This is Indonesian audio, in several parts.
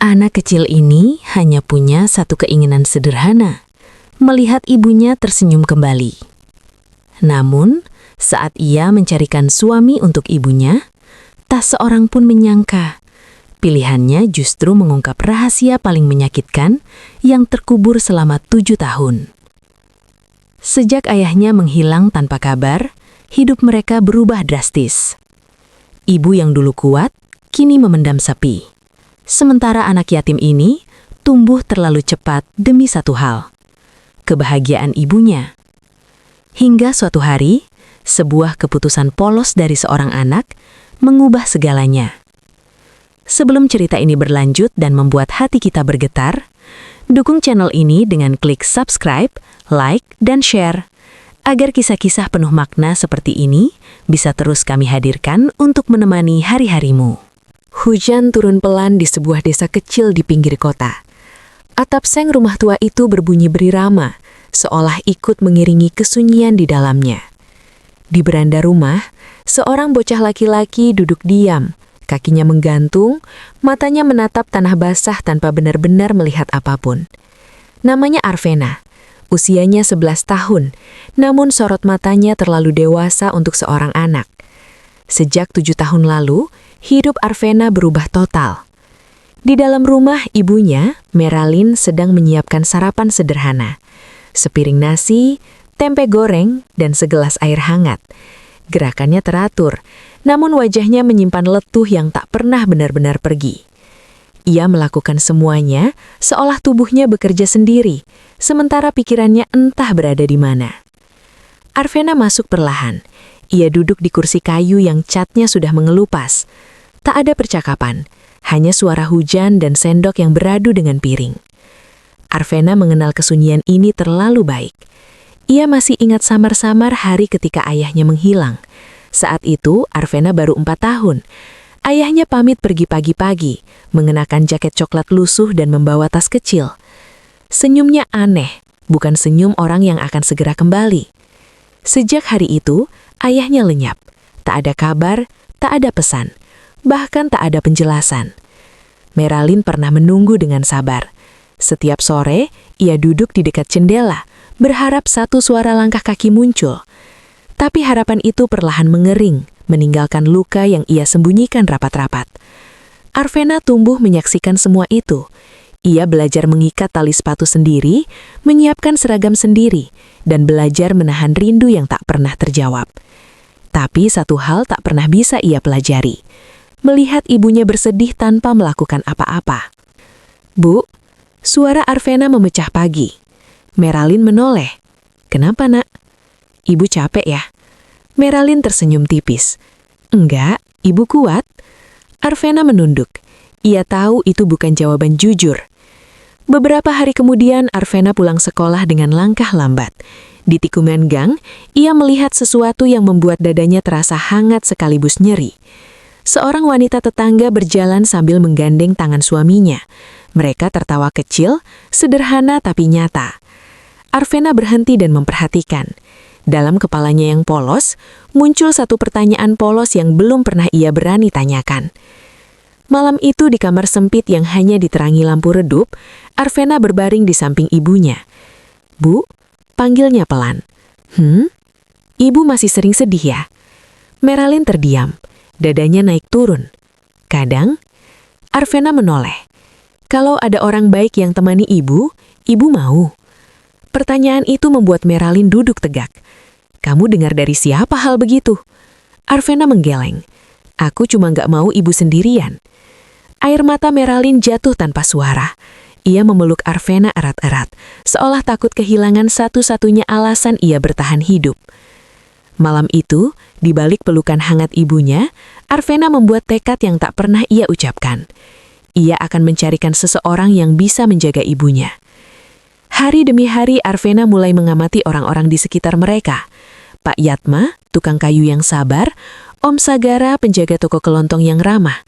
Anak kecil ini hanya punya satu keinginan sederhana, melihat ibunya tersenyum kembali. Namun, saat ia mencarikan suami untuk ibunya, tak seorang pun menyangka pilihannya justru mengungkap rahasia paling menyakitkan yang terkubur selama 7 tahun. Sejak ayahnya menghilang tanpa kabar, hidup mereka berubah drastis. Ibu yang dulu kuat, kini memendam sepi. Sementara anak yatim ini tumbuh terlalu cepat demi satu hal, kebahagiaan ibunya. Hingga suatu hari, sebuah keputusan polos dari seorang anak mengubah segalanya. Sebelum cerita ini berlanjut dan membuat hati kita bergetar, dukung channel ini dengan klik subscribe, like, dan share, agar kisah-kisah penuh makna seperti ini bisa terus kami hadirkan untuk menemani hari-harimu. Hujan turun pelan di sebuah desa kecil di pinggir kota. Atap seng rumah tua itu berbunyi berirama, seolah ikut mengiringi kesunyian di dalamnya. Di beranda rumah, seorang bocah laki-laki duduk diam, kakinya menggantung, matanya menatap tanah basah tanpa benar-benar melihat apapun. Namanya Arvena, usianya 11 tahun, namun sorot matanya terlalu dewasa untuk seorang anak. Sejak 7 tahun lalu, hidup Arvena berubah total. Di dalam rumah ibunya, Meralyn sedang menyiapkan sarapan sederhana. Sepiring nasi, tempe goreng, dan segelas air hangat. Gerakannya teratur, namun wajahnya menyimpan letuh yang tak pernah benar-benar pergi. Ia melakukan semuanya seolah tubuhnya bekerja sendiri, sementara pikirannya entah berada di mana. Arvena masuk perlahan. Ia duduk di kursi kayu yang catnya sudah mengelupas. Tak ada percakapan, hanya suara hujan dan sendok yang beradu dengan piring. Arvena mengenal kesunyian ini terlalu baik. Ia masih ingat samar-samar hari ketika ayahnya menghilang. Saat itu, Arvena baru 4 tahun. Ayahnya pamit pergi pagi-pagi, mengenakan jaket coklat lusuh dan membawa tas kecil. Senyumnya aneh, bukan senyum orang yang akan segera kembali. Sejak hari itu, ayahnya lenyap. Tak ada kabar, tak ada pesan, bahkan tak ada penjelasan. Meralyn pernah menunggu dengan sabar. Setiap sore, ia duduk di dekat jendela, berharap satu suara langkah kaki muncul. Tapi harapan itu perlahan mengering, meninggalkan luka yang ia sembunyikan rapat-rapat. Arvena tumbuh menyaksikan semua itu. Ia belajar mengikat tali sepatu sendiri, menyiapkan seragam sendiri, dan belajar menahan rindu yang tak pernah terjawab. Tapi satu hal tak pernah bisa ia pelajari. Melihat ibunya bersedih tanpa melakukan apa-apa. "Bu," suara Arvena memecah pagi. Meralyn menoleh. "Kenapa, Nak?" "Ibu capek ya?" Meralyn tersenyum tipis. "Enggak, ibu kuat." Arvena menunduk. Ia tahu itu bukan jawaban jujur. Beberapa hari kemudian, Arvena pulang sekolah dengan langkah lambat. Di tikungan gang, ia melihat sesuatu yang membuat dadanya terasa hangat sekaligus nyeri. Seorang wanita tetangga berjalan sambil menggandeng tangan suaminya. Mereka tertawa kecil, sederhana tapi nyata. Arvena berhenti dan memperhatikan. Dalam kepalanya yang polos, muncul satu pertanyaan polos yang belum pernah ia berani tanyakan. Malam itu di kamar sempit yang hanya diterangi lampu redup, Arvena berbaring di samping ibunya. "Bu," panggilnya pelan. Ibu masih sering sedih ya?" Meralyn terdiam, dadanya naik turun. "Kadang." Arvena menoleh. "Kalau ada orang baik yang temani ibu mau?" Pertanyaan itu membuat Meralyn duduk tegak. "Kamu dengar dari siapa hal begitu?" Arvena menggeleng. "Aku cuma nggak mau ibu sendirian." Air mata Meralyn jatuh tanpa suara. Ia memeluk Arvena erat-erat, seolah takut kehilangan satu-satunya alasan ia bertahan hidup. Malam itu, di balik pelukan hangat ibunya, Arvena membuat tekad yang tak pernah ia ucapkan. Ia akan mencarikan seseorang yang bisa menjaga ibunya. Hari demi hari Arvena mulai mengamati orang-orang di sekitar mereka. Pak Yatma, tukang kayu yang sabar, Om Sagara, penjaga toko kelontong yang ramah.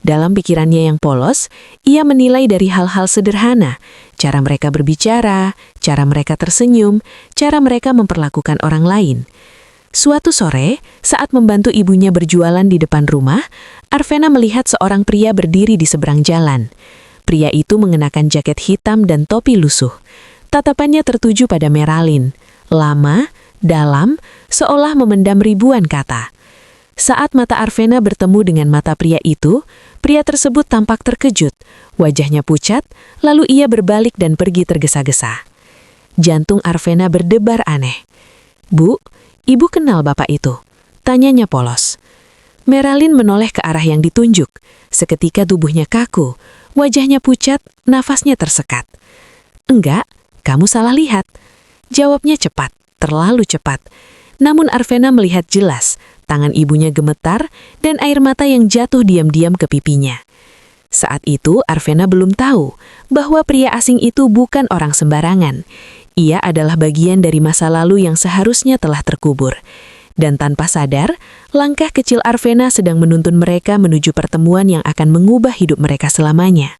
Dalam pikirannya yang polos, ia menilai dari hal-hal sederhana, cara mereka berbicara, cara mereka tersenyum, cara mereka memperlakukan orang lain. Suatu sore, saat membantu ibunya berjualan di depan rumah, Arvena melihat seorang pria berdiri di seberang jalan. Pria itu mengenakan jaket hitam dan topi lusuh. Tatapannya tertuju pada Meralin, lama, dalam, seolah memendam ribuan kata. Saat mata Arvena bertemu dengan mata pria itu, pria tersebut tampak terkejut, wajahnya pucat, lalu ia berbalik dan pergi tergesa-gesa. Jantung Arvena berdebar aneh. "Bu, ibu kenal bapak itu?" tanyanya polos. Meralin menoleh ke arah yang ditunjuk. Seketika tubuhnya kaku, wajahnya pucat, nafasnya tersekat. "Enggak, kamu salah lihat." Jawabnya cepat, terlalu cepat. Namun Arvena melihat jelas, tangan ibunya gemetar dan air mata yang jatuh diam-diam ke pipinya. Saat itu Arvena belum tahu bahwa pria asing itu bukan orang sembarangan. Ia adalah bagian dari masa lalu yang seharusnya telah terkubur. Dan tanpa sadar, langkah kecil Arvena sedang menuntun mereka menuju pertemuan yang akan mengubah hidup mereka selamanya.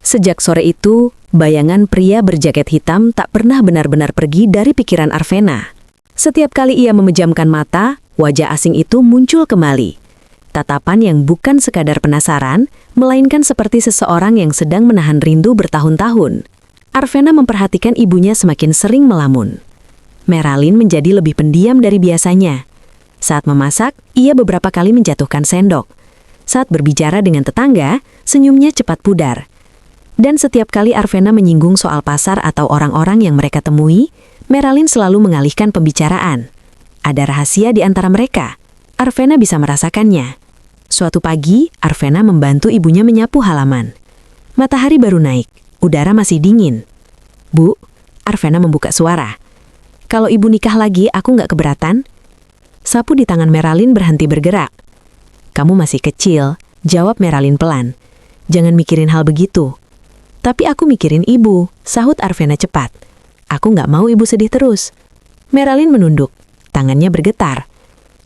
Sejak sore itu, bayangan pria berjaket hitam tak pernah benar-benar pergi dari pikiran Arvena. Setiap kali ia memejamkan mata, wajah asing itu muncul kembali. Tatapan yang bukan sekadar penasaran, melainkan seperti seseorang yang sedang menahan rindu bertahun-tahun. Arvena memperhatikan ibunya semakin sering melamun. Meralin menjadi lebih pendiam dari biasanya. Saat memasak, ia beberapa kali menjatuhkan sendok. Saat berbicara dengan tetangga, senyumnya cepat pudar. Dan setiap kali Arvena menyinggung soal pasar atau orang-orang yang mereka temui, Meralin selalu mengalihkan pembicaraan. Ada rahasia di antara mereka. Arvena bisa merasakannya. Suatu pagi, Arvena membantu ibunya menyapu halaman. Matahari baru naik, udara masih dingin. "Bu," Arvena membuka suara. "Kalau ibu nikah lagi, aku nggak keberatan?" Sapu di tangan Meralin berhenti bergerak. "Kamu masih kecil," jawab Meralin pelan. "Jangan mikirin hal begitu." "Tapi aku mikirin ibu," sahut Arvena cepat. "Aku nggak mau ibu sedih terus." Meralin menunduk, tangannya bergetar.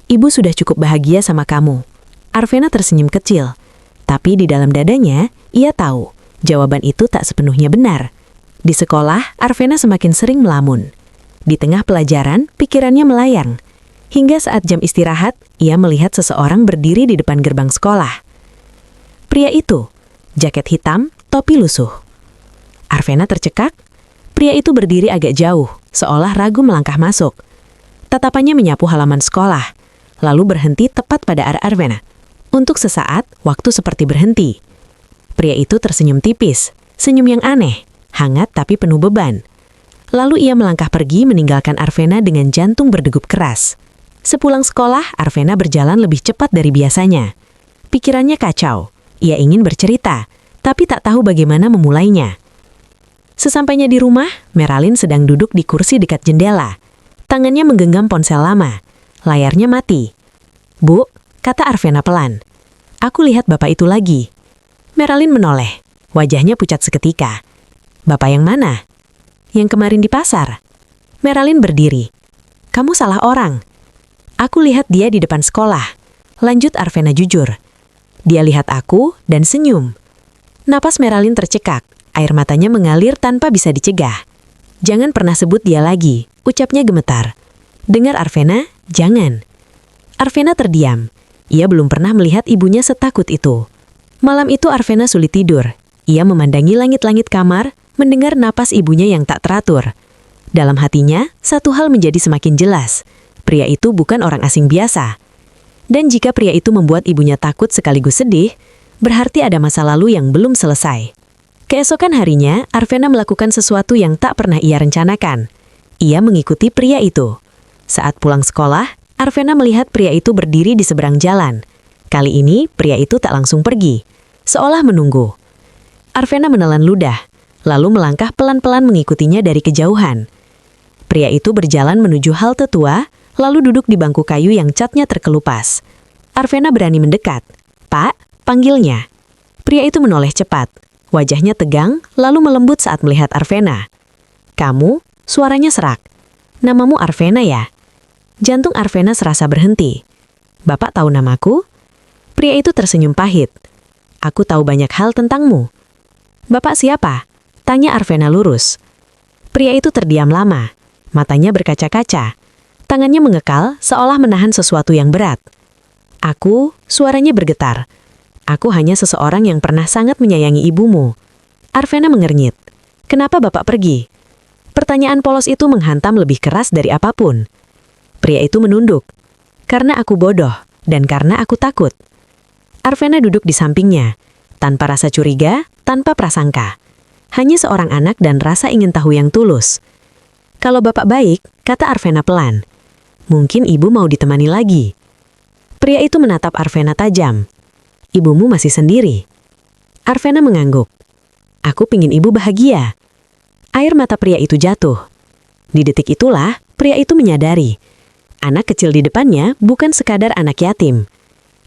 "Ibu sudah cukup bahagia sama kamu." Arvena tersenyum kecil. Tapi di dalam dadanya, ia tahu jawaban itu tak sepenuhnya benar. Di sekolah, Arvena semakin sering melamun. Di tengah pelajaran, pikirannya melayang. Hingga saat jam istirahat, ia melihat seseorang berdiri di depan gerbang sekolah. Pria itu, jaket hitam, topi lusuh. Arvena tercekak. Pria itu berdiri agak jauh, seolah ragu melangkah masuk. Tatapannya menyapu halaman sekolah, lalu berhenti tepat pada arah Arvena. Untuk sesaat, waktu seperti berhenti. Pria itu tersenyum tipis, senyum yang aneh, hangat tapi penuh beban. Lalu ia melangkah pergi meninggalkan Arvena dengan jantung berdegup keras. Sepulang sekolah, Arvena berjalan lebih cepat dari biasanya. Pikirannya kacau. Ia ingin bercerita, tapi tak tahu bagaimana memulainya. Sesampainya di rumah, Meralin sedang duduk di kursi dekat jendela. Tangannya menggenggam ponsel lama. Layarnya mati. "Bu," kata Arvena pelan. "Aku lihat bapak itu lagi." Meralin menoleh. Wajahnya pucat seketika. "Bapak yang mana?" "Yang kemarin di pasar." Meralin berdiri. "Kamu salah orang. Aku lihat dia di depan sekolah." Lanjut Arvena jujur. Dia lihat aku dan senyum. Napas Meralin tercekak. Air matanya mengalir tanpa bisa dicegah. "Jangan pernah sebut dia lagi," ucapnya gemetar. "Dengar Arvena, jangan." Arvena terdiam. Ia belum pernah melihat ibunya setakut itu. Malam itu Arvena sulit tidur. Ia memandangi langit-langit kamar, mendengar napas ibunya yang tak teratur. Dalam hatinya, satu hal menjadi semakin jelas. Pria itu bukan orang asing biasa. Dan jika pria itu membuat ibunya takut sekaligus sedih, berarti ada masa lalu yang belum selesai. Keesokan harinya, Arvena melakukan sesuatu yang tak pernah ia rencanakan. Ia mengikuti pria itu. Saat pulang sekolah, Arvena melihat pria itu berdiri di seberang jalan. Kali ini, pria itu tak langsung pergi, seolah menunggu. Arvena menelan ludah, lalu melangkah pelan-pelan mengikutinya dari kejauhan. Pria itu berjalan menuju halte tua, lalu duduk di bangku kayu yang catnya terkelupas. Arvena berani mendekat. "Pak," panggilnya. Pria itu menoleh cepat. Wajahnya tegang, lalu melembut saat melihat Arvena. "Kamu?" Suaranya serak. "Namamu Arvena ya?" Jantung Arvena serasa berhenti. "Bapak tahu namaku?" Pria itu tersenyum pahit. "Aku tahu banyak hal tentangmu." "Bapak siapa?" tanya Arvena lurus. Pria itu terdiam lama. Matanya berkaca-kaca. Tangannya mengekal seolah menahan sesuatu yang berat. "Aku," suaranya bergetar. "Aku hanya seseorang yang pernah sangat menyayangi ibumu." Arvena mengernyit. Kenapa Bapak pergi? Pertanyaan polos itu menghantam lebih keras dari apapun. Pria itu menunduk. Karena aku bodoh, dan karena aku takut. Arvena duduk di sampingnya, tanpa rasa curiga, tanpa prasangka. Hanya seorang anak dan rasa ingin tahu yang tulus. Kalau Bapak baik, kata Arvena pelan. Mungkin Ibu mau ditemani lagi. Pria itu menatap Arvena tajam. Ibumu masih sendiri. Arvena mengangguk. Aku pingin Ibu bahagia. Air mata pria itu jatuh. Di detik itulah, pria itu menyadari. Anak kecil di depannya bukan sekadar anak yatim.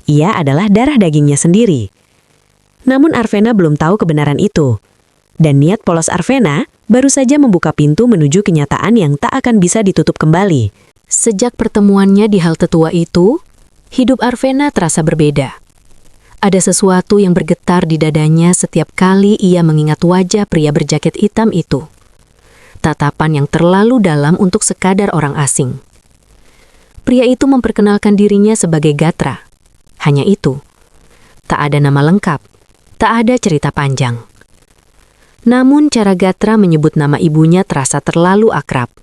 Ia adalah darah dagingnya sendiri. Namun Arvena belum tahu kebenaran itu. Dan niat polos Arvena baru saja membuka pintu menuju kenyataan yang tak akan bisa ditutup kembali. Sejak pertemuannya di halte tua itu, hidup Arvena terasa berbeda. Ada sesuatu yang bergetar di dadanya setiap kali ia mengingat wajah pria berjaket hitam itu. Tatapan yang terlalu dalam untuk sekadar orang asing. Pria itu memperkenalkan dirinya sebagai Gatra. Hanya itu. Tak ada nama lengkap. Tak ada cerita panjang. Namun cara Gatra menyebut nama ibunya terasa terlalu akrab.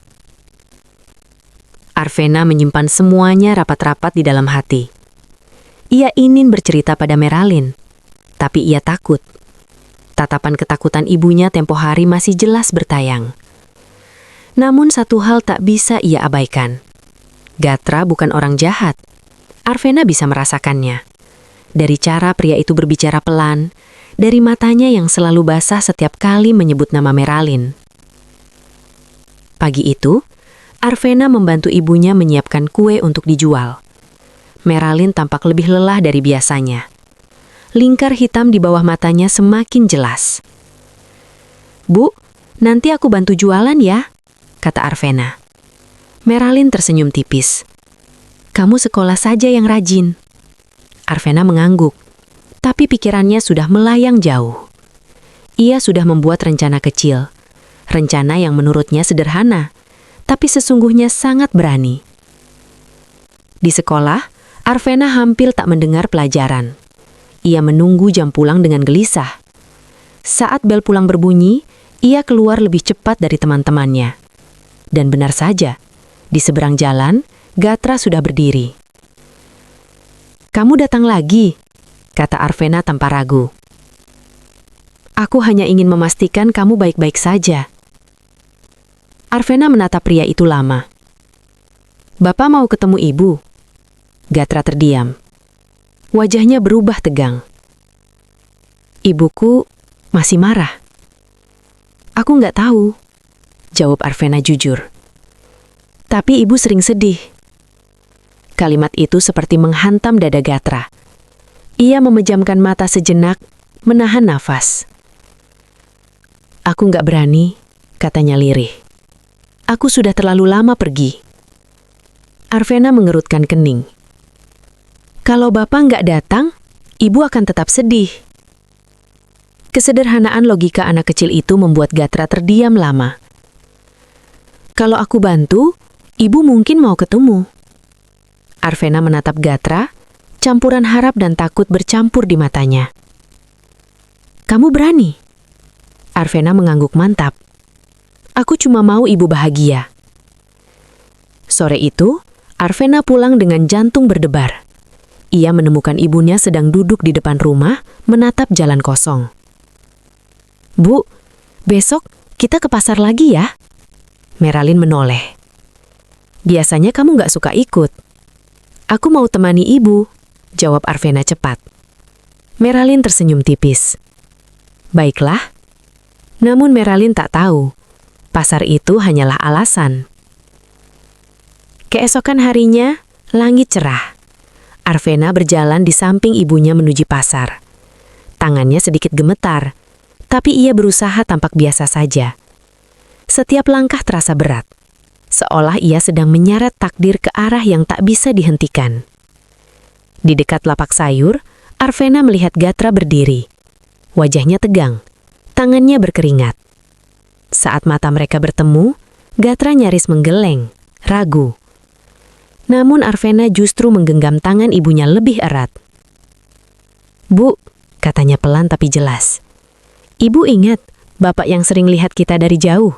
Arvena menyimpan semuanya rapat-rapat di dalam hati. Ia ingin bercerita pada Meralin, tapi ia takut. Tatapan ketakutan ibunya tempo hari masih jelas bertayang. Namun satu hal tak bisa ia abaikan. Gatra bukan orang jahat. Arvena bisa merasakannya. Dari cara pria itu berbicara pelan, dari matanya yang selalu basah setiap kali menyebut nama Meralin. Pagi itu, Arvena membantu ibunya menyiapkan kue untuk dijual. Meralin tampak lebih lelah dari biasanya. Lingkar hitam di bawah matanya semakin jelas. "Bu, nanti aku bantu jualan ya," kata Arvena. Meralin tersenyum tipis. "Kamu sekolah saja yang rajin." Arvena mengangguk, tapi pikirannya sudah melayang jauh. Ia sudah membuat rencana kecil. Rencana yang menurutnya sederhana, tapi sesungguhnya sangat berani. Di sekolah, Arvena hampir tak mendengar pelajaran. Ia menunggu jam pulang dengan gelisah. Saat bel pulang berbunyi, ia keluar lebih cepat dari teman-temannya. Dan benar saja, di seberang jalan, Gatra sudah berdiri. "Kamu datang lagi," kata Arvena tanpa ragu. "Aku hanya ingin memastikan kamu baik-baik saja." Arvena menatap pria itu lama. "Bapak mau ketemu Ibu?" Gatra terdiam. Wajahnya berubah tegang. "Ibuku masih marah." "Aku nggak tahu," jawab Arvena jujur. "Tapi Ibu sering sedih." Kalimat itu seperti menghantam dada Gatra. Ia memejamkan mata sejenak, menahan nafas. "Aku nggak berani," katanya lirih. "Aku sudah terlalu lama pergi." Arvena mengerutkan kening. "Kalau Bapak nggak datang, Ibu akan tetap sedih." Kesederhanaan logika anak kecil itu membuat Gatra terdiam lama. "Kalau aku bantu, Ibu mungkin mau ketemu." Arvena menatap Gatra, campuran harap dan takut bercampur di matanya. "Kamu berani?" Arvena mengangguk mantap. "Aku cuma mau Ibu bahagia." Sore itu, Arvena pulang dengan jantung berdebar. Ia menemukan ibunya sedang duduk di depan rumah, menatap jalan kosong. "Bu, besok kita ke pasar lagi ya?" Meralin menoleh. "Biasanya kamu nggak suka ikut." "Aku mau temani Ibu," jawab Arvena cepat. Meralin tersenyum tipis. "Baiklah." Namun Meralin tak tahu, pasar itu hanyalah alasan. Keesokan harinya, langit cerah. Arvena berjalan di samping ibunya menuju pasar. Tangannya sedikit gemetar, tapi ia berusaha tampak biasa saja. Setiap langkah terasa berat, seolah ia sedang menyeret takdir ke arah yang tak bisa dihentikan. Di dekat lapak sayur, Arvena melihat Gatra berdiri. Wajahnya tegang, tangannya berkeringat. Saat mata mereka bertemu, Gatra nyaris menggeleng, ragu. Namun Arvena justru menggenggam tangan ibunya lebih erat. "Bu," katanya pelan tapi jelas. "Ibu ingat, Bapak yang sering lihat kita dari jauh.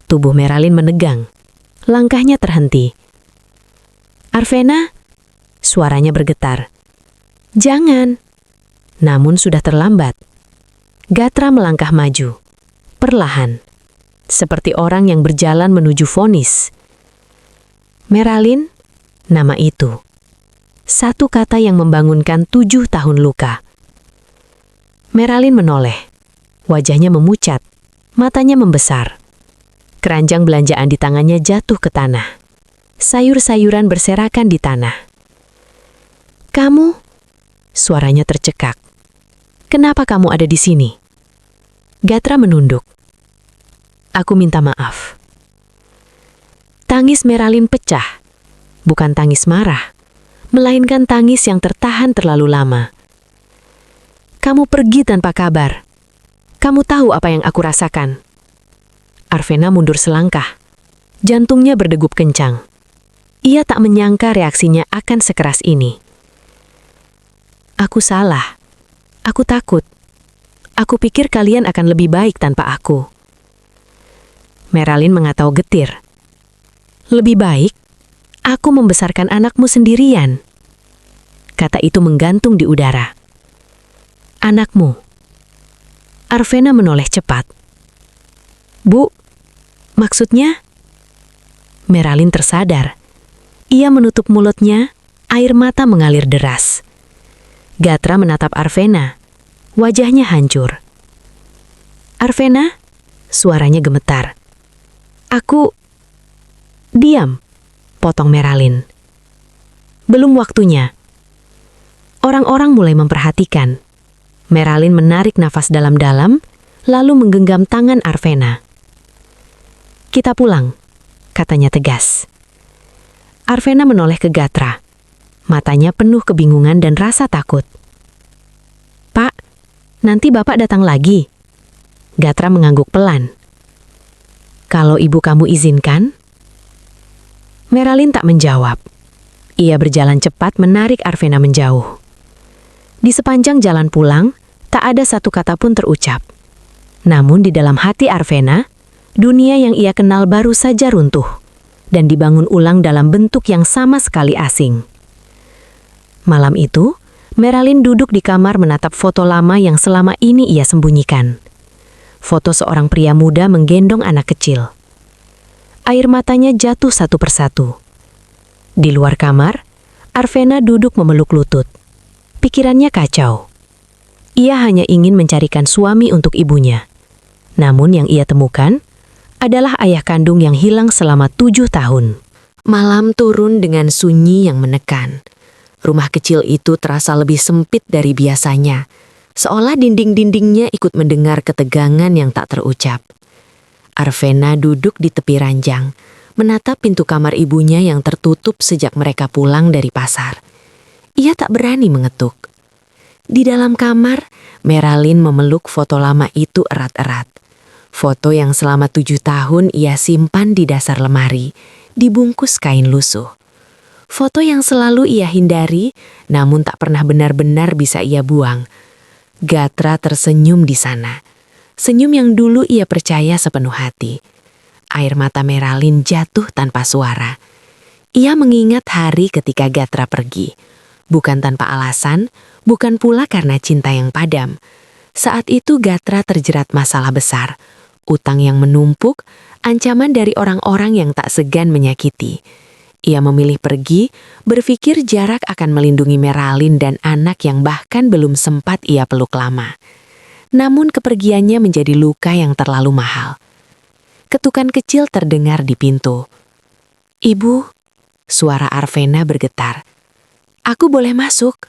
Tubuh Meralin menegang. Langkahnya terhenti. Arvena, suaranya bergetar. Jangan. Namun sudah terlambat. Gatra melangkah maju. Perlahan. Seperti orang yang berjalan menuju vonis. Meralin, nama itu. Satu kata yang membangunkan 7 tahun luka. Meralin menoleh. Wajahnya memucat. Matanya membesar. Keranjang belanjaan di tangannya jatuh ke tanah. Sayur-sayuran berserakan di tanah. Kamu? Suaranya tercekak. Kenapa kamu ada di sini? Gatra menunduk. Aku minta maaf. Tangis Meralin pecah. Bukan tangis marah, melainkan tangis yang tertahan terlalu lama. Kamu pergi tanpa kabar. Kamu tahu apa yang aku rasakan. Arvena mundur selangkah. Jantungnya berdegup kencang. Ia tak menyangka reaksinya akan sekeras ini. Aku salah. Aku takut. Aku pikir kalian akan lebih baik tanpa aku. Meralin mengatau getir. Lebih baik? Aku membesarkan anakmu sendirian. Kata itu menggantung di udara. Anakmu. Arvena menoleh cepat. Bu, maksudnya? Meralin tersadar. Ia menutup mulutnya, air mata mengalir deras. Gatra menatap Arvena. Wajahnya hancur. Arvena? Suaranya gemetar. Aku... Diam, potong Meralin. Belum waktunya. Orang-orang mulai memperhatikan. Meralin menarik nafas dalam-dalam, lalu menggenggam tangan Arvena. Kita pulang, katanya tegas. Arvena menoleh ke Gatra. Matanya penuh kebingungan dan rasa takut. Pak, nanti Bapak datang lagi. Gatra mengangguk pelan. Kalau ibu kamu izinkan? Meralin tak menjawab. Ia berjalan cepat menarik Arvena menjauh. Di sepanjang jalan pulang, tak ada satu kata pun terucap. Namun di dalam hati Arvena, dunia yang ia kenal baru saja runtuh dan dibangun ulang dalam bentuk yang sama sekali asing. Malam itu, Meralin duduk di kamar menatap foto lama yang selama ini ia sembunyikan. Foto seorang pria muda menggendong anak kecil. Air matanya jatuh satu persatu. Di luar kamar, Arvena duduk memeluk lutut. Pikirannya kacau. Ia hanya ingin mencarikan suami untuk ibunya. Namun yang ia temukan adalah ayah kandung yang hilang selama 7 tahun. Malam turun dengan sunyi yang menekan. Rumah kecil itu terasa lebih sempit dari biasanya, seolah dinding-dindingnya ikut mendengar ketegangan yang tak terucap. Arvena duduk di tepi ranjang, menatap pintu kamar ibunya yang tertutup sejak mereka pulang dari pasar. Ia tak berani mengetuk. Di dalam kamar, Meralin memeluk foto lama itu erat-erat. Foto yang selama 7 tahun ia simpan di dasar lemari, dibungkus kain lusuh. Foto yang selalu ia hindari, namun tak pernah benar-benar bisa ia buang. Gatra tersenyum di sana. Senyum yang dulu ia percaya sepenuh hati. Air mata Meralin jatuh tanpa suara. Ia mengingat hari ketika Gatra pergi. Bukan tanpa alasan, bukan pula karena cinta yang padam. Saat itu Gatra terjerat masalah besar. Utang yang menumpuk, ancaman dari orang-orang yang tak segan menyakiti. Ia memilih pergi, berpikir jarak akan melindungi Meralin dan anak yang bahkan belum sempat ia peluk lama. Namun kepergiannya menjadi luka yang terlalu mahal. Ketukan kecil terdengar di pintu. Ibu, suara Arvena bergetar. Aku boleh masuk?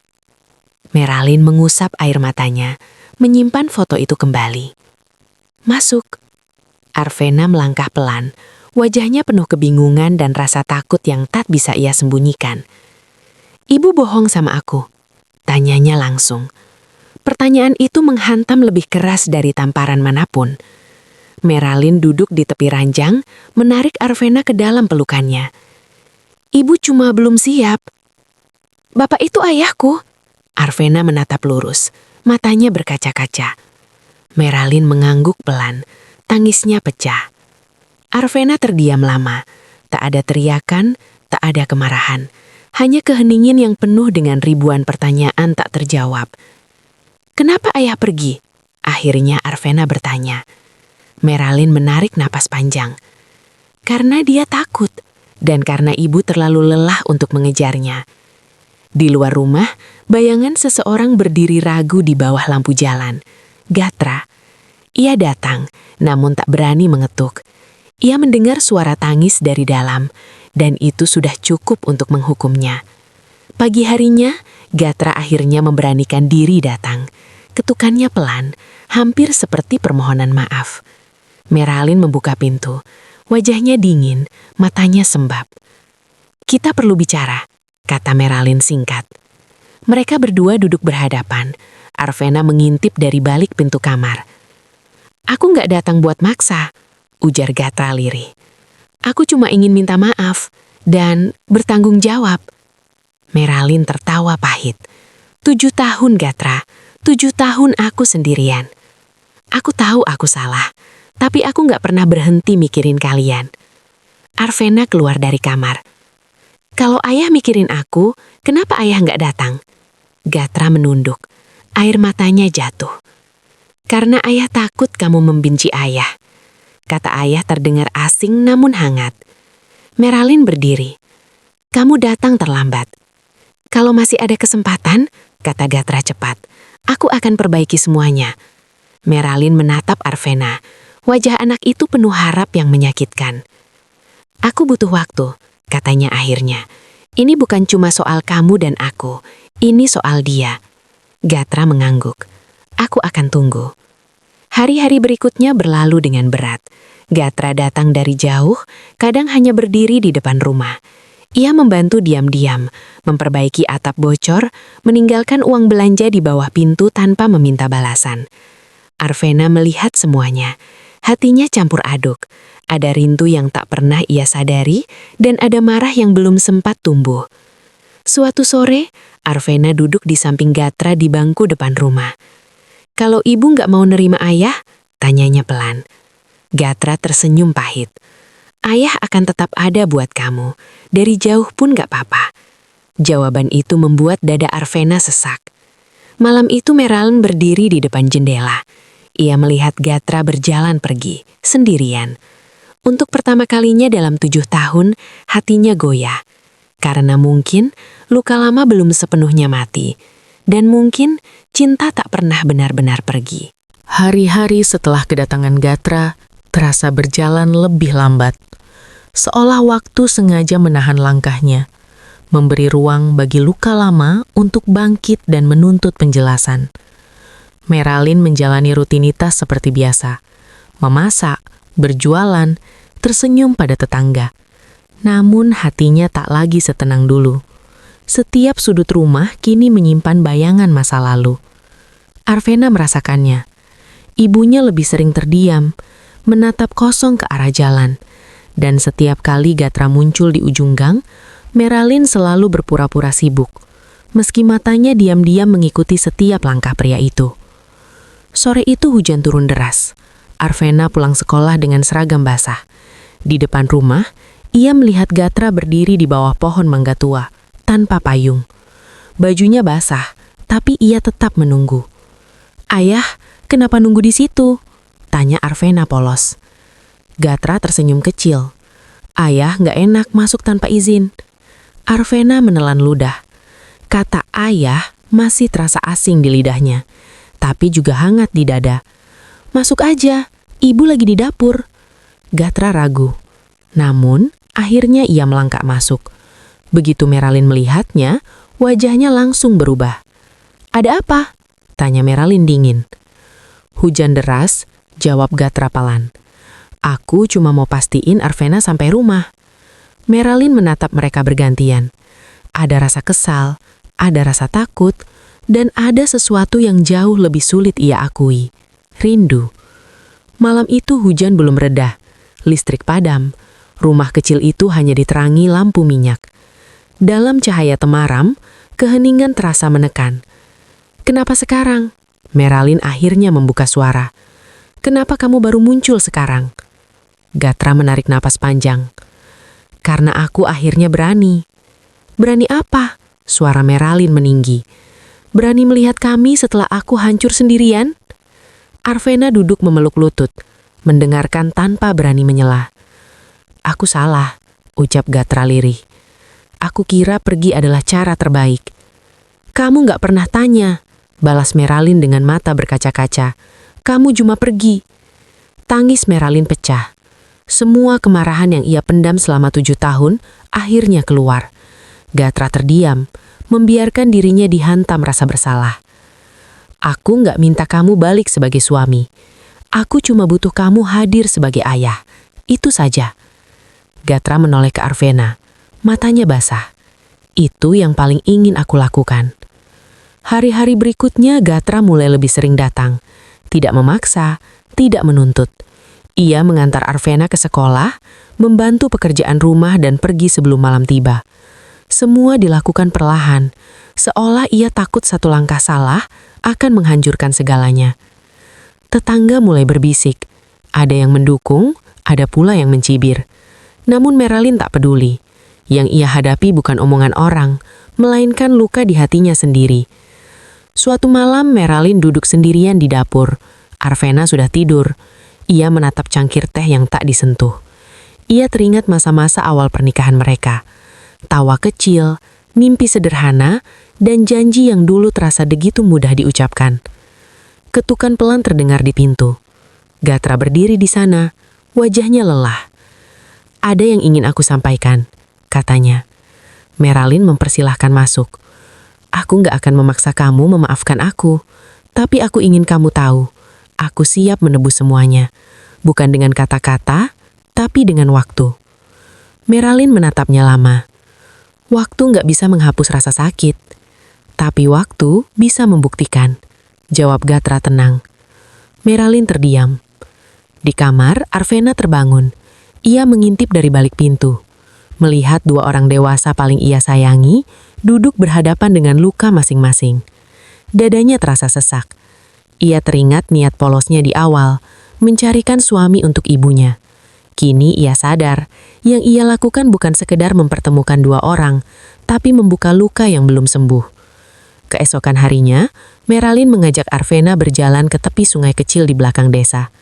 Meralin mengusap air matanya, menyimpan foto itu kembali. Masuk. Arvena melangkah pelan, wajahnya penuh kebingungan dan rasa takut yang tak bisa ia sembunyikan. Ibu bohong sama aku? Tanyanya langsung. Pertanyaan itu menghantam lebih keras dari tamparan manapun. Meralin duduk di tepi ranjang, menarik Arvena ke dalam pelukannya. Ibu cuma belum siap. Bapak itu ayahku. Arvena menatap lurus, matanya berkaca-kaca. Meralin mengangguk pelan, tangisnya pecah. Arvena terdiam lama, tak ada teriakan, tak ada kemarahan. Hanya keheningin yang penuh dengan ribuan pertanyaan tak terjawab. "Kenapa ayah pergi?" Akhirnya Arvena bertanya. Meralin menarik napas panjang. Karena dia takut, dan karena ibu terlalu lelah untuk mengejarnya. Di luar rumah, bayangan seseorang berdiri ragu di bawah lampu jalan. Gatra. Ia datang, namun tak berani mengetuk. Ia mendengar suara tangis dari dalam, dan itu sudah cukup untuk menghukumnya. Pagi harinya, Gatra akhirnya memberanikan diri datang. Ketukannya pelan, hampir seperti permohonan maaf. Meralin membuka pintu. Wajahnya dingin, matanya sembab. "Kita perlu bicara," kata Meralin singkat. Mereka berdua duduk berhadapan. Arvena mengintip dari balik pintu kamar. "Aku nggak datang buat maksa," ujar Gatra lirih. "Aku cuma ingin minta maaf dan bertanggung jawab." Meralin tertawa pahit. 7 tahun, Gatra. 7 tahun aku sendirian. Aku tahu aku salah, tapi aku nggak pernah berhenti mikirin kalian. Arvena keluar dari kamar. "Kalau ayah mikirin aku, kenapa ayah nggak datang?" Gatra menunduk. Air matanya jatuh. "Karena ayah takut kamu membenci ayah," kata ayah terdengar asing namun hangat. Meralin berdiri. "Kamu datang terlambat." "Kalau masih ada kesempatan," kata Gatra cepat, "aku akan perbaiki semuanya." Meralin menatap Arvena. Wajah anak itu penuh harap yang menyakitkan. "Aku butuh waktu," katanya akhirnya. "Ini bukan cuma soal kamu dan aku, ini soal dia." Gatra mengangguk. "Aku akan tunggu." Hari-hari berikutnya berlalu dengan berat. Gatra datang dari jauh, kadang hanya berdiri di depan rumah. Ia membantu diam-diam, memperbaiki atap bocor, meninggalkan uang belanja di bawah pintu tanpa meminta balasan. Arvena melihat semuanya. Hatinya campur aduk. Ada rindu yang tak pernah ia sadari, dan ada marah yang belum sempat tumbuh. Suatu sore, Arvena duduk di samping Gatra di bangku depan rumah. "Kalau ibu nggak mau nerima ayah?" tanyanya pelan. Gatra tersenyum pahit. "Ayah akan tetap ada buat kamu. Dari jauh pun nggak apa-apa." Jawaban itu membuat dada Arvena sesak. Malam itu Meralin berdiri di depan jendela. Ia melihat Gatra berjalan pergi, sendirian. Untuk pertama kalinya dalam 7 tahun, hatinya goyah. Karena mungkin luka lama belum sepenuhnya mati. Dan mungkin cinta tak pernah benar-benar pergi. Hari-hari setelah kedatangan Gatra, terasa berjalan lebih lambat. Seolah waktu sengaja menahan langkahnya, memberi ruang bagi luka lama untuk bangkit dan menuntut penjelasan. Meralin menjalani rutinitas seperti biasa. Memasak, berjualan, tersenyum pada tetangga. Namun hatinya tak lagi setenang dulu. Setiap sudut rumah kini menyimpan bayangan masa lalu. Arvena merasakannya. Ibunya lebih sering terdiam, menatap kosong ke arah jalan. Dan setiap kali Gatra muncul di ujung gang, Meralin selalu berpura-pura sibuk, meski matanya diam-diam mengikuti setiap langkah pria itu. Sore itu hujan turun deras. Arvena pulang sekolah dengan seragam basah. Di depan rumah, ia melihat Gatra berdiri di bawah pohon mangga tua, tanpa payung. Bajunya basah, tapi ia tetap menunggu. "Ayah, kenapa nunggu di situ?" tanya Arvena polos. Gatra tersenyum kecil. "Ayah nggak enak masuk tanpa izin." Arvena menelan ludah. Kata ayah masih terasa asing di lidahnya, tapi juga hangat di dada. "Masuk aja, ibu lagi di dapur." Gatra ragu. Namun, akhirnya ia melangkah masuk. Begitu Meralin melihatnya, wajahnya langsung berubah. "Ada apa?" tanya Meralin dingin. "Hujan deras," jawab Gatra pelan. "Aku cuma mau pastiin Arvena sampai rumah." Meralin menatap mereka bergantian. Ada rasa kesal, ada rasa takut, dan ada sesuatu yang jauh lebih sulit ia akui. Rindu. Malam itu hujan belum reda. Listrik padam. Rumah kecil itu hanya diterangi lampu minyak. Dalam cahaya temaram, keheningan terasa menekan. "Kenapa sekarang?" Meralin akhirnya membuka suara. Kenapa kamu baru muncul sekarang? Gatra menarik napas panjang. Karena aku akhirnya berani. Berani apa? Suara Meralin meninggi. Berani melihat kami setelah aku hancur sendirian? Arvena duduk memeluk lutut, mendengarkan tanpa berani menyela. Aku salah, ucap Gatra lirih. Aku kira pergi adalah cara terbaik. Kamu gak pernah tanya, balas Meralin dengan mata berkaca-kaca. Kamu cuma pergi. Tangis Meralin pecah. Semua kemarahan yang ia pendam selama 7 tahun akhirnya keluar. Gatra terdiam, membiarkan dirinya dihantam rasa bersalah. Aku gak minta kamu balik sebagai suami. Aku cuma butuh kamu hadir sebagai ayah. Itu saja. Gatra menoleh ke Arvena. Matanya basah. Itu yang paling ingin aku lakukan. Hari-hari berikutnya Gatra mulai lebih sering datang. Tidak memaksa, tidak menuntut. Ia mengantar Arvena ke sekolah, membantu pekerjaan rumah dan pergi sebelum malam tiba. Semua dilakukan perlahan, seolah ia takut satu langkah salah akan menghancurkan segalanya. Tetangga mulai berbisik. Ada yang mendukung, ada pula yang mencibir. Namun Meralin tak peduli. Yang ia hadapi bukan omongan orang, melainkan luka di hatinya sendiri. Suatu malam Meralin duduk sendirian di dapur. Arvena sudah tidur. Ia menatap cangkir teh yang tak disentuh. Ia teringat masa-masa awal pernikahan mereka. Tawa kecil, mimpi sederhana, dan janji yang dulu terasa begitu mudah diucapkan. Ketukan pelan terdengar di pintu. Gatra berdiri di sana, wajahnya lelah. Ada yang ingin aku sampaikan, katanya. Meralin mempersilahkan masuk. Aku gak akan memaksa kamu memaafkan aku, tapi aku ingin kamu tahu, aku siap menebus semuanya. Bukan dengan kata-kata, tapi dengan waktu. Meralin menatapnya lama. Waktu gak bisa menghapus rasa sakit, tapi waktu bisa membuktikan, jawab Gatra tenang. Meralin terdiam. Di kamar, Arvena terbangun. Ia mengintip dari balik pintu. Melihat 2 orang dewasa paling ia sayangi, duduk berhadapan dengan luka masing-masing. Dadanya terasa sesak. Ia teringat niat polosnya di awal, mencarikan suami untuk ibunya. Kini ia sadar, yang ia lakukan bukan sekedar mempertemukan 2 orang, tapi membuka luka yang belum sembuh. Keesokan harinya, Meralin mengajak Arvena berjalan ke tepi sungai kecil di belakang desa.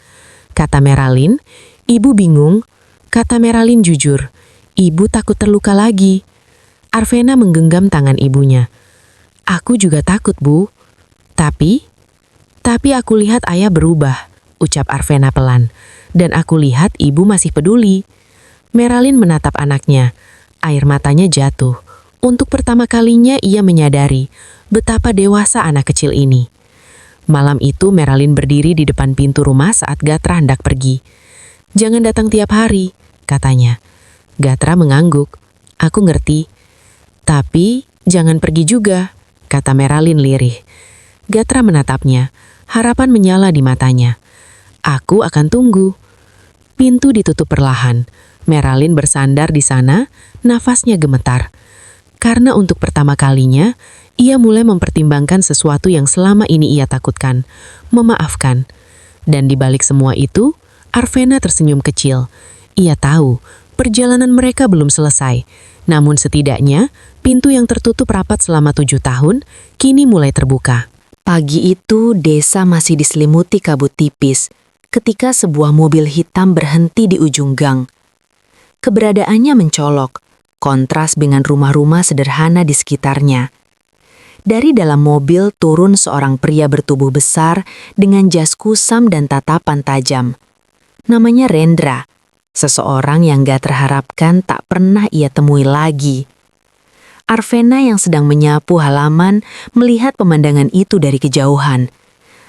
Kata Meralin, ibu bingung. Kata Meralin jujur, ibu takut terluka lagi. Arvena menggenggam tangan ibunya. Aku juga takut, Bu. Tapi aku lihat ayah berubah, ucap Arvena pelan. Dan aku lihat ibu masih peduli. Meralin menatap anaknya. Air matanya jatuh. Untuk pertama kalinya ia menyadari betapa dewasa anak kecil ini. Malam itu Meralin berdiri di depan pintu rumah saat Gatra hendak pergi. Jangan datang tiap hari, katanya. Gatra mengangguk. Aku ngerti. Tapi jangan pergi juga, kata Meralin lirih. Gatra menatapnya. Harapan menyala di matanya. Aku akan tunggu. Pintu ditutup perlahan. Meralin bersandar di sana, nafasnya gemetar. Karena untuk pertama kalinya, ia mulai mempertimbangkan sesuatu yang selama ini ia takutkan, memaafkan. Dan di balik semua itu, Arvena tersenyum kecil. Ia tahu, perjalanan mereka belum selesai. Namun setidaknya, pintu yang tertutup rapat selama 7 tahun, kini mulai terbuka. Pagi itu, desa masih diselimuti kabut tipis, ketika sebuah mobil hitam berhenti di ujung gang. Keberadaannya mencolok, kontras dengan rumah-rumah sederhana di sekitarnya. Dari dalam mobil turun seorang pria bertubuh besar dengan jas kusam dan tatapan tajam. Namanya Rendra, seseorang yang gak terharapkan tak pernah ia temui lagi. Arvena yang sedang menyapu halaman melihat pemandangan itu dari kejauhan.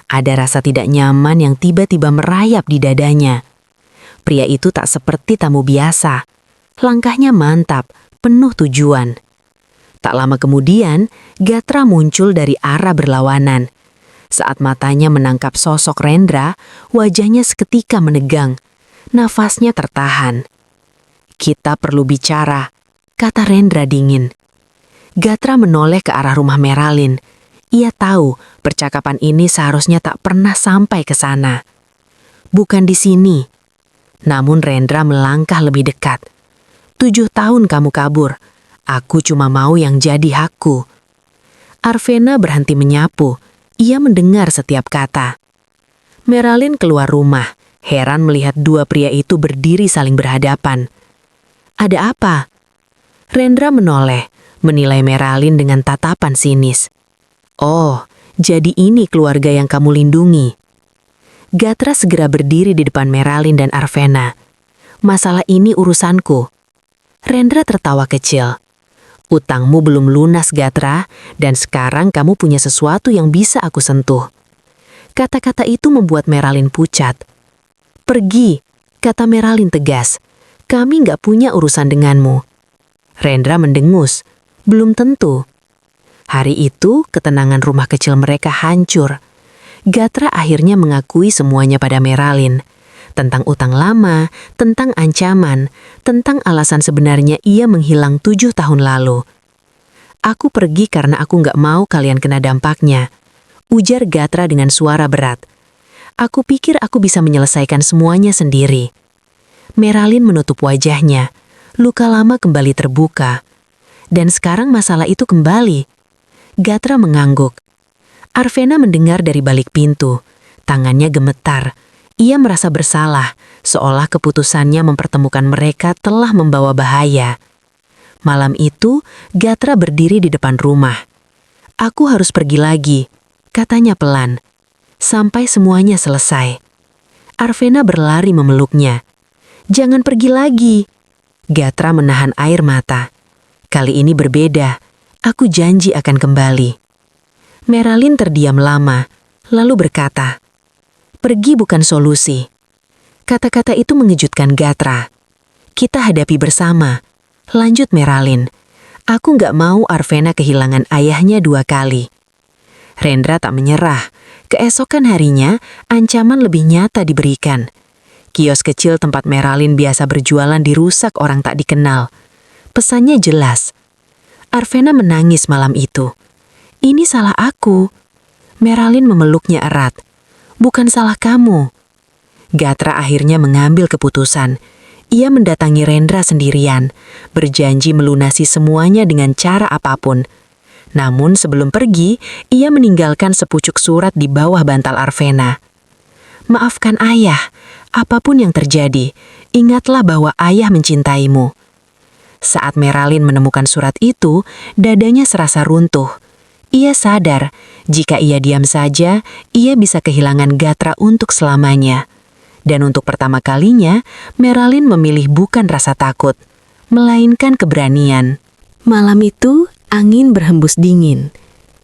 Ada rasa tidak nyaman yang tiba-tiba merayap di dadanya. Pria itu tak seperti tamu biasa. Langkahnya mantap, penuh tujuan. Tak lama kemudian, Gatra muncul dari arah berlawanan. Saat matanya menangkap sosok Rendra, wajahnya seketika menegang. Nafasnya tertahan. Kita perlu bicara, kata Rendra dingin. Gatra menoleh ke arah rumah Meralin. Ia tahu percakapan ini seharusnya tak pernah sampai ke sana. bukan di sini. Namun Rendra melangkah lebih dekat. 7 tahun kamu kabur. Aku cuma mau yang jadi hakku. Arvena berhenti menyapu. Ia mendengar setiap kata. Meralin keluar rumah, heran melihat dua pria itu berdiri saling berhadapan. Ada apa? Rendra menoleh, menilai Meralin dengan tatapan sinis. Oh, jadi ini keluarga yang kamu lindungi. Gatra segera berdiri di depan Meralin dan Arvena. Masalah ini urusanku. Rendra tertawa kecil. Utangmu belum lunas, Gatra, dan sekarang kamu punya sesuatu yang bisa aku sentuh. Kata-kata itu membuat Meralin pucat. Pergi, kata Meralin tegas. Kami nggak punya urusan denganmu. Rendra mendengus. Belum tentu. Hari itu, ketenangan rumah kecil mereka hancur. Gatra akhirnya mengakui semuanya pada Meralin. Tentang utang lama, tentang ancaman, tentang alasan sebenarnya ia menghilang 7 tahun lalu. Aku pergi karena aku nggak mau kalian kena dampaknya, ujar Gatra dengan suara berat. Aku pikir aku bisa menyelesaikan semuanya sendiri. Meralin menutup wajahnya, luka lama kembali terbuka. Dan sekarang masalah itu kembali. Gatra mengangguk. Arvena mendengar dari balik pintu, tangannya gemetar. Ia merasa bersalah, seolah keputusannya mempertemukan mereka telah membawa bahaya. Malam itu, Gatra berdiri di depan rumah. Aku harus pergi lagi, katanya pelan, sampai semuanya selesai. Arvena berlari memeluknya. Jangan pergi lagi. Gatra menahan air mata. Kali ini berbeda, aku janji akan kembali. Meralin terdiam lama, lalu berkata, pergi bukan solusi. Kata-kata itu mengejutkan Gatra. Kita hadapi bersama. Lanjut Meralin. Aku nggak mau Arvena kehilangan ayahnya 2 kali. Rendra tak menyerah. Keesokan harinya, ancaman lebih nyata diberikan. Kios kecil tempat Meralin biasa berjualan dirusak orang tak dikenal. Pesannya jelas. Arvena menangis malam itu. Ini salah aku. Meralin memeluknya erat. Bukan salah kamu. Gatra akhirnya mengambil keputusan. Ia mendatangi Rendra sendirian, berjanji melunasi semuanya dengan cara apapun. Namun sebelum pergi, ia meninggalkan sepucuk surat di bawah bantal Arvena. Maafkan ayah, apapun yang terjadi, ingatlah bahwa ayah mencintaimu. Saat Meralin menemukan surat itu, dadanya serasa runtuh. Ia sadar, jika ia diam saja, ia bisa kehilangan Gatra untuk selamanya. Dan untuk pertama kalinya, Meralin memilih bukan rasa takut, melainkan keberanian. Malam itu, angin berhembus dingin,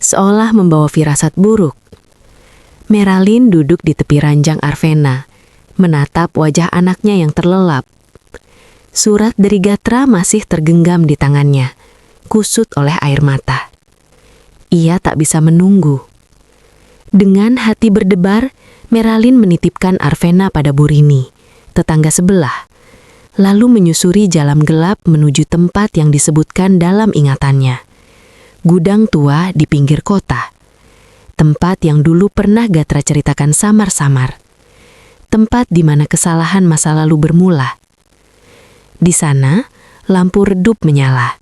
seolah membawa firasat buruk. Meralin duduk di tepi ranjang Arvena, menatap wajah anaknya yang terlelap. Surat dari Gatra masih tergenggam di tangannya, kusut oleh air mata. Ia tak bisa menunggu. Dengan hati berdebar, Meralin menitipkan Arvena pada Burini, tetangga sebelah, lalu menyusuri jalan gelap menuju tempat yang disebutkan dalam ingatannya. Gudang tua di pinggir kota. Tempat yang dulu pernah Gatra ceritakan samar-samar. Tempat di mana kesalahan masa lalu bermula. Di sana, lampu redup menyala.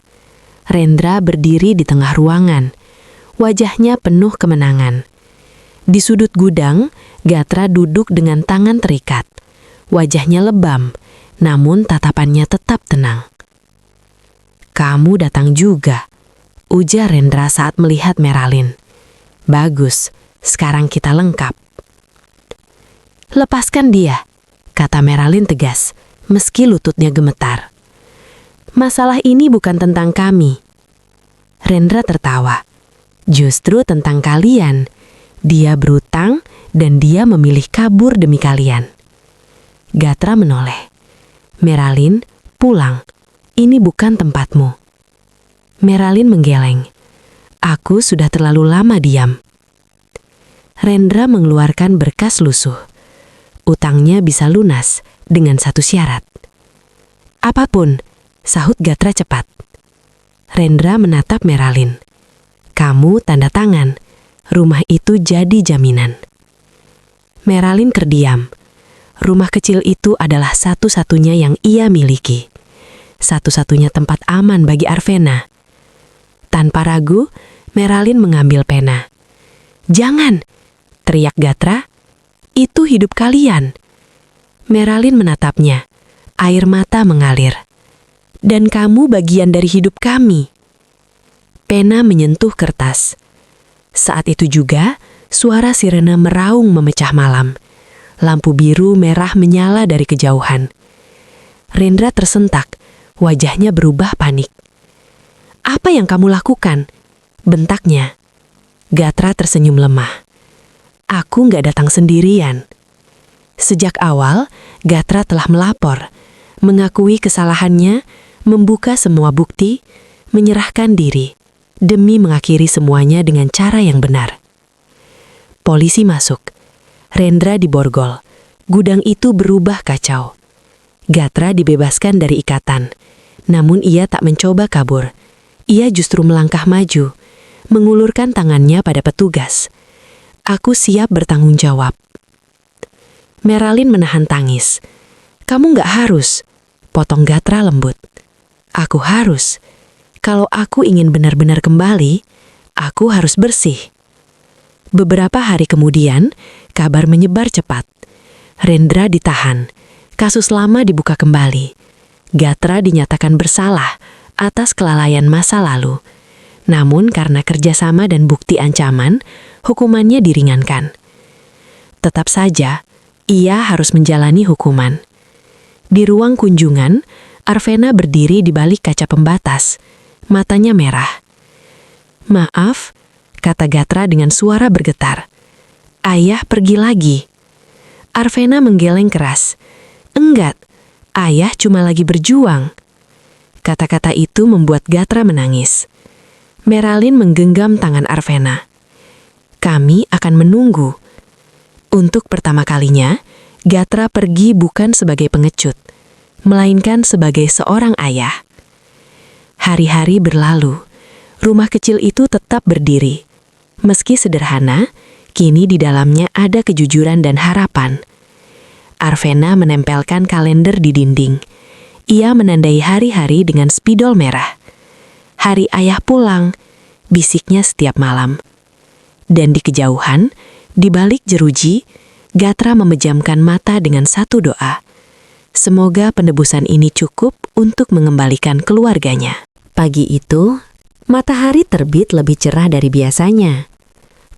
Rendra berdiri di tengah ruangan. Wajahnya penuh kemenangan. Di sudut gudang, Gatra duduk dengan tangan terikat. Wajahnya lebam, namun tatapannya tetap tenang. Kamu datang juga, ujar Rendra saat melihat Meralin. Bagus, sekarang kita lengkap. Lepaskan dia, kata Meralin tegas, meski lututnya gemetar. Masalah ini bukan tentang kami. Rendra tertawa. Justru tentang kalian. Dia berutang dan dia memilih kabur demi kalian. Gatra menoleh. Meralin, pulang. Ini bukan tempatmu. Meralin menggeleng. Aku sudah terlalu lama diam. Rendra mengeluarkan berkas lusuh. Utangnya bisa lunas dengan satu syarat. Apapun, sahut Gatra cepat. Rendra menatap Meralin. Kamu tanda tangan, rumah itu jadi jaminan. Meralin terdiam. Rumah kecil itu adalah satu-satunya yang ia miliki. Satu-satunya tempat aman bagi Arvena. Tanpa ragu, Meralin mengambil pena. "Jangan!" teriak Gatra. "Itu hidup kalian." Meralin menatapnya. Air mata mengalir. "Dan kamu bagian dari hidup kami." Pena menyentuh kertas. Saat itu juga, suara sirene meraung memecah malam. Lampu biru merah menyala dari kejauhan. Rendra tersentak, wajahnya berubah panik. "Apa yang kamu lakukan?" bentaknya. Gatra tersenyum lemah. "Aku nggak datang sendirian." Sejak awal, Gatra telah melapor, mengakui kesalahannya, membuka semua bukti, menyerahkan diri, demi mengakhiri semuanya dengan cara yang benar. Polisi masuk. Rendra diborgol. Gudang itu berubah kacau. Gatra dibebaskan dari ikatan. Namun ia tak mencoba kabur. Ia justru melangkah maju, mengulurkan tangannya pada petugas. "Aku siap bertanggung jawab." Meralin menahan tangis. "Kamu nggak harus," potong Gatra lembut. "Aku harus. Kalau aku ingin benar-benar kembali, aku harus bersih." Beberapa hari kemudian, kabar menyebar cepat. Rendra ditahan. Kasus lama dibuka kembali. Gatra dinyatakan bersalah atas kelalaian masa lalu. Namun karena kerjasama dan bukti ancaman, hukumannya diringankan. Tetap saja, ia harus menjalani hukuman. Di ruang kunjungan, Arvena berdiri di balik kaca pembatas. Matanya merah. "Maaf," kata Gatra dengan suara bergetar. "Ayah pergi lagi." Arvena menggeleng keras. "Enggak, ayah cuma lagi berjuang." Kata-kata itu membuat Gatra menangis. Meralin menggenggam tangan Arvena. "Kami akan menunggu." Untuk pertama kalinya, Gatra pergi bukan sebagai pengecut, melainkan sebagai seorang ayah. Hari-hari berlalu. Rumah kecil itu tetap berdiri. Meski sederhana, kini di dalamnya ada kejujuran dan harapan. Arvena menempelkan kalender di dinding. Ia menandai hari-hari dengan spidol merah. "Hari ayah pulang," bisiknya setiap malam. Dan di kejauhan, di balik jeruji, Gatra memejamkan mata dengan satu doa. Semoga penebusan ini cukup untuk mengembalikan keluarganya. Pagi itu, matahari terbit lebih cerah dari biasanya.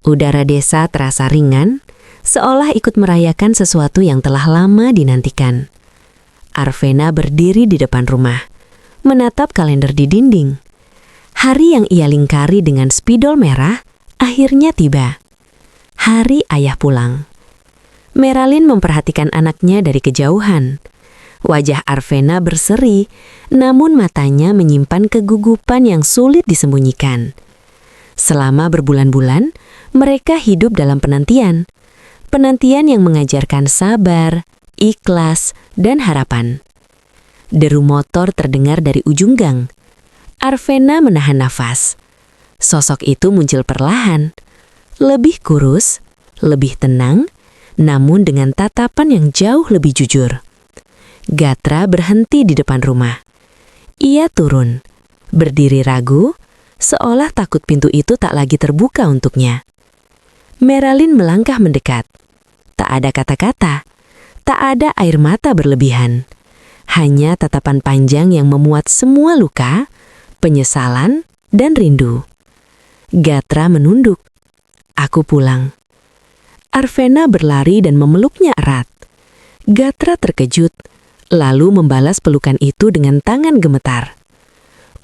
Udara desa terasa ringan, seolah ikut merayakan sesuatu yang telah lama dinantikan. Arvena berdiri di depan rumah, menatap kalender di dinding. Hari yang ia lingkari dengan spidol merah akhirnya tiba. Hari ayah pulang. Meralin memperhatikan anaknya dari kejauhan. Wajah Arvena berseri, namun matanya menyimpan kegugupan yang sulit disembunyikan. Selama berbulan-bulan, mereka hidup dalam penantian. Penantian yang mengajarkan sabar, ikhlas, dan harapan. Deru motor terdengar dari ujung gang. Arvena menahan nafas. Sosok itu muncul perlahan. Lebih kurus, lebih tenang, namun dengan tatapan yang jauh lebih jujur. Gatra berhenti di depan rumah. Ia turun, berdiri ragu, seolah takut pintu itu tak lagi terbuka untuknya. Meralin melangkah mendekat. Tak ada kata-kata, tak ada air mata berlebihan. Hanya tatapan panjang yang memuat semua luka, penyesalan, dan rindu. Gatra menunduk. "Aku pulang." Arvena berlari dan memeluknya erat. Gatra terkejut, lalu membalas pelukan itu dengan tangan gemetar.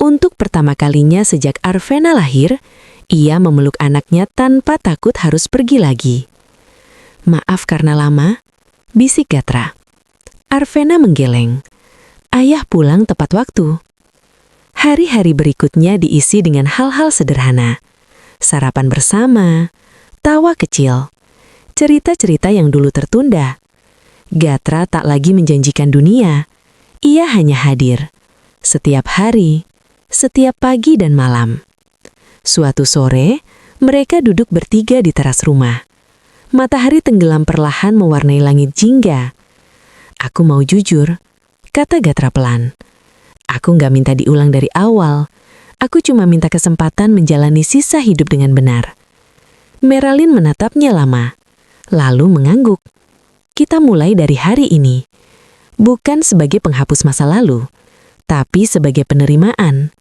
Untuk pertama kalinya sejak Arvena lahir, ia memeluk anaknya tanpa takut harus pergi lagi. "Maaf karena lama," bisik Gatra. Arvena menggeleng. Ayah pulang tepat waktu. Hari-hari berikutnya diisi dengan hal-hal sederhana. Sarapan bersama, tawa kecil, cerita-cerita yang dulu tertunda. Gatra tak lagi menjanjikan dunia. Ia hanya hadir. Setiap hari, setiap pagi dan malam. Suatu sore, mereka duduk bertiga di teras rumah. Matahari tenggelam perlahan mewarnai langit jingga. Aku mau jujur, kata Gatra pelan. Aku nggak minta diulang dari awal. Aku cuma minta kesempatan menjalani sisa hidup dengan benar. Meralin menatapnya lama, lalu mengangguk. Kita mulai dari hari ini. Bukan sebagai penghapus masa lalu, tapi sebagai penerimaan.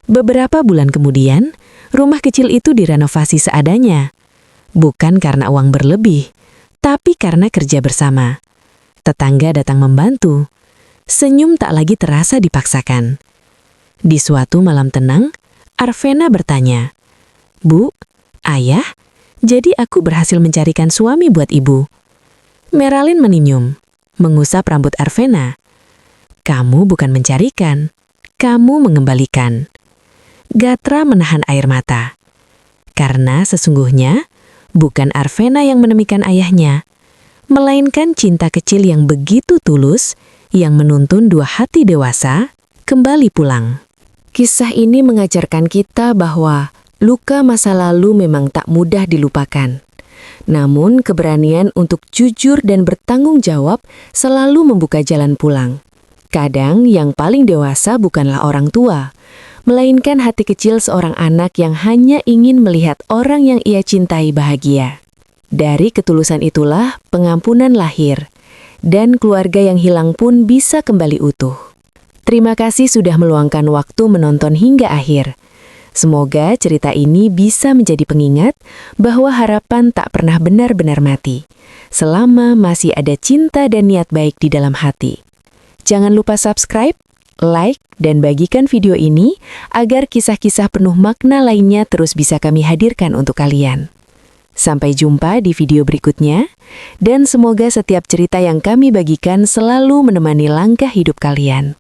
Beberapa bulan kemudian, rumah kecil itu direnovasi seadanya. Bukan karena uang berlebih, tapi karena kerja bersama. Tetangga datang membantu. Senyum tak lagi terasa dipaksakan. Di suatu malam tenang, Arvena bertanya, "Bu, Ayah, jadi aku berhasil mencarikan suami buat Ibu." Meralin meninyum, mengusap rambut Arvena. "Kamu bukan mencarikan, kamu mengembalikan." Gatra menahan air mata. Karena sesungguhnya, bukan Arvena yang menemukan ayahnya, melainkan cinta kecil yang begitu tulus, yang menuntun dua hati dewasa kembali pulang. Kisah ini mengajarkan kita bahwa luka masa lalu memang tak mudah dilupakan. Namun keberanian untuk jujur dan bertanggung jawab selalu membuka jalan pulang. Kadang yang paling dewasa bukanlah orang tua, melainkan hati kecil seorang anak yang hanya ingin melihat orang yang ia cintai bahagia. Dari ketulusan itulah pengampunan lahir, dan keluarga yang hilang pun bisa kembali utuh. Terima kasih sudah meluangkan waktu menonton hingga akhir. Semoga cerita ini bisa menjadi pengingat bahwa harapan tak pernah benar-benar mati, selama masih ada cinta dan niat baik di dalam hati. Jangan lupa subscribe, like, dan bagikan video ini agar kisah-kisah penuh makna lainnya terus bisa kami hadirkan untuk kalian. Sampai jumpa di video berikutnya, dan semoga setiap cerita yang kami bagikan selalu menemani langkah hidup kalian.